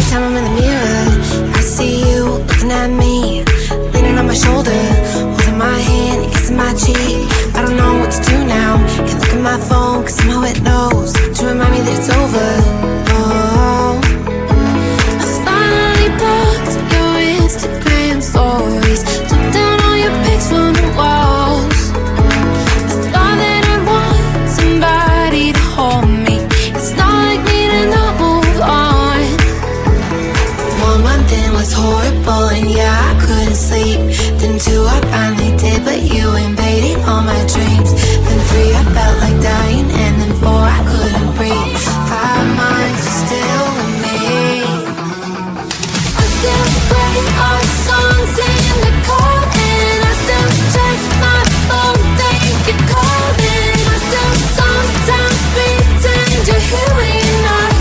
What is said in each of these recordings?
time I'm in the mirror, I see you looking at me, leaning on my shoulder, holding my hand and kissing my cheek. I don't know what to do now. Can't look at my phone, cause somehow it knows to remind me that it's over. Oh, I finally blocked your Instagram stories, took down all your pics from the walls. I thought that I'd want somebody to hold me. It's not like me to not move on. 1 month in was horrible, and yeah, I couldn't sleep. Then 2, I finally did, but you invaded all my dreams. Then 3, I felt like dying, and then 4, I couldn't breathe. 5 months, you're still with me. I still play our songs in the car, and I still check my phone, think you're calling. I still sometimes pretend you're here when you're not.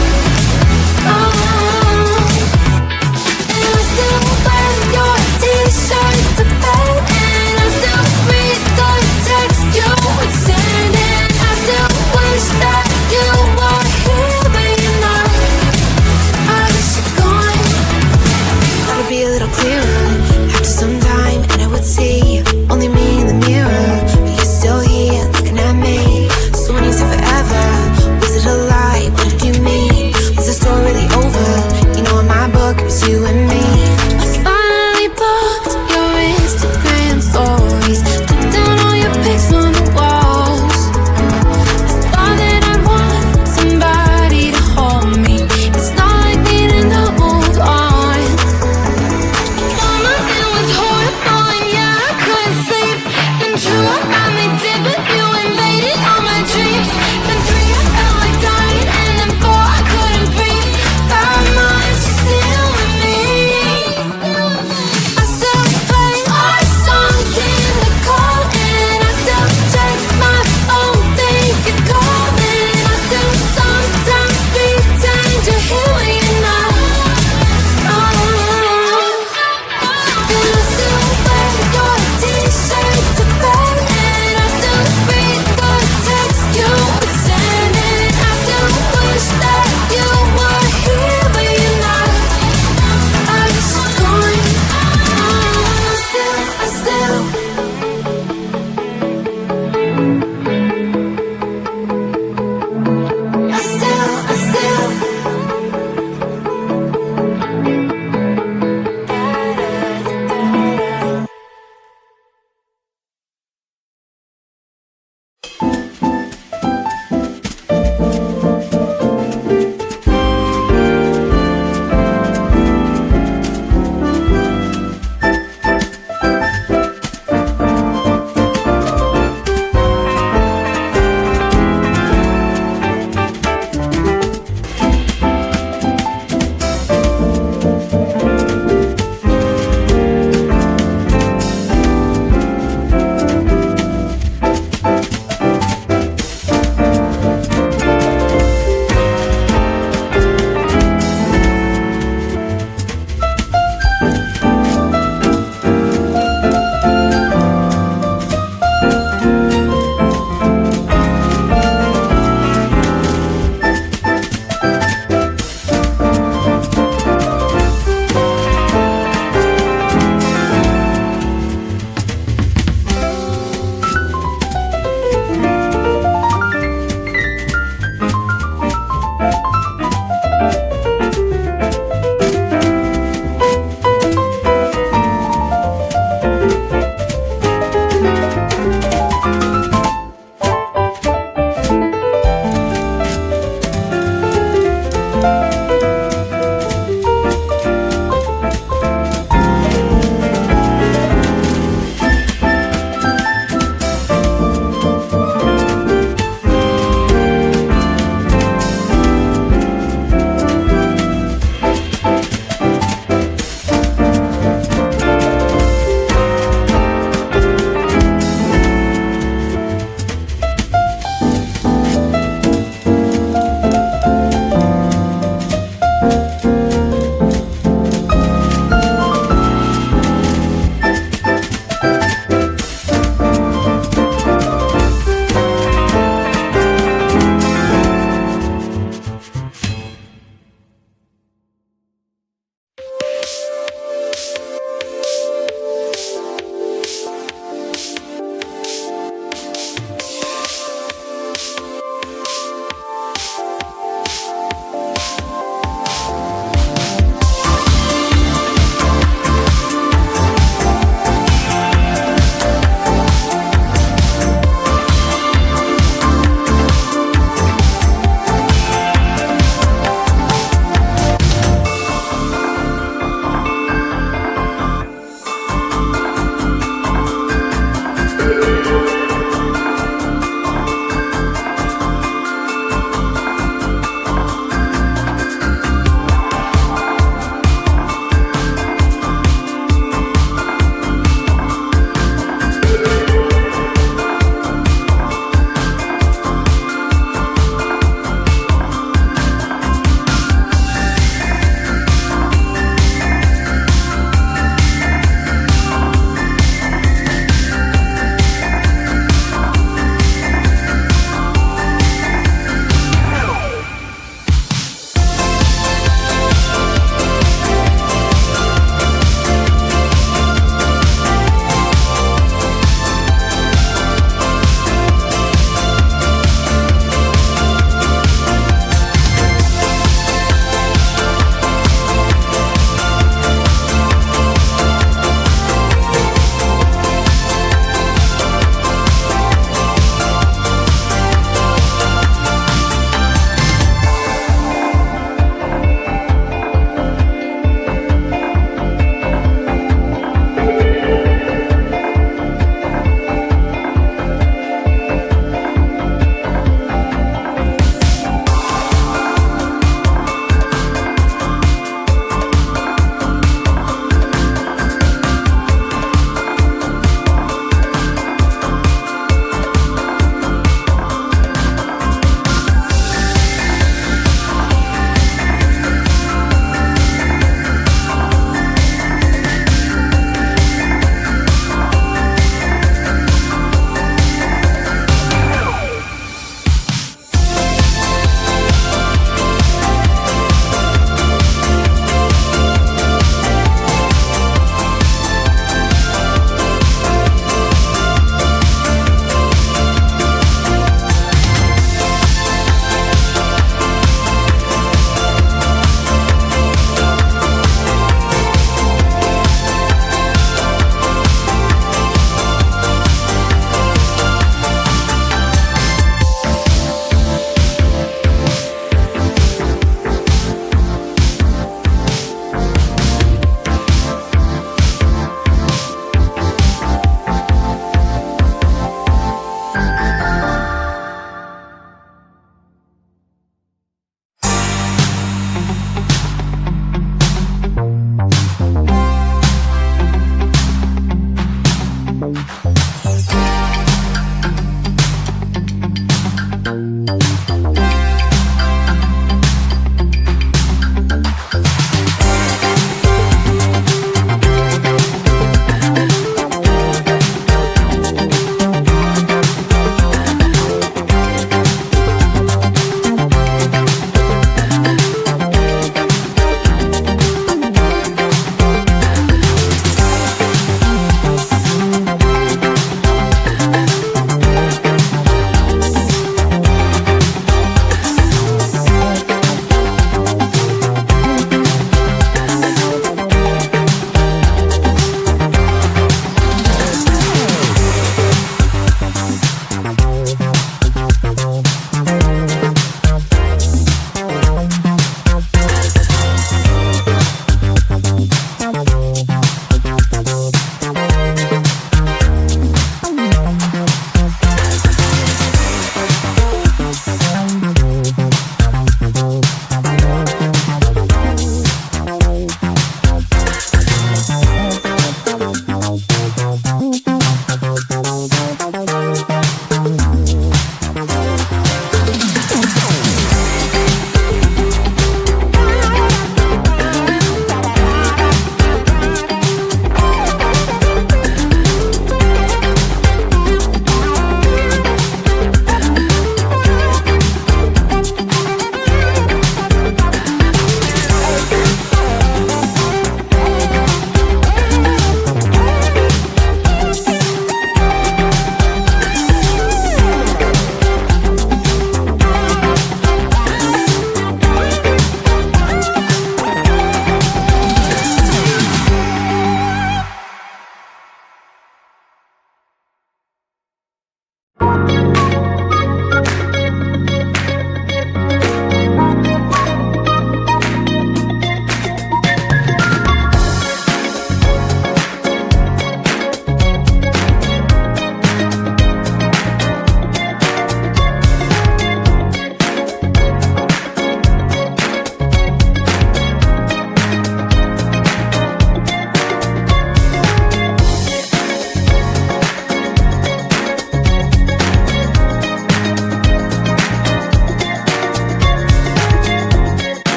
And I still wear your t-shirt to bed, and I still read the text you would send, and I still wish that you were here when you're not. I wish you're gone. Thought it'd be a little clearer after some time, and I would see only me in the mirror, but you're still here looking at me. So when you said forever, was it a lie? What did you mean? Was the story really over? You know, in my book, it was you and me. I finally blocked your Instagram stories, took down all your pics from the walls. I thought that I'd want somebody to hold me. It's not like me to not move on. 1 month it was horrible, and yeah, I couldn't sleep. Then 2, I finally did, but you invaded all my dreams. Then 3, I felt like dying, and then 4, I couldn't breathe. 5 months, you're still with me. I still play our songs in the car, and I still check my phone, think you're calling. I still sometimes pretend you're here when you're not. And I still wear your t-shirt to bed, and I still read the text you would send, and I still wish that you were here when you're not. I wish you're gone. I still you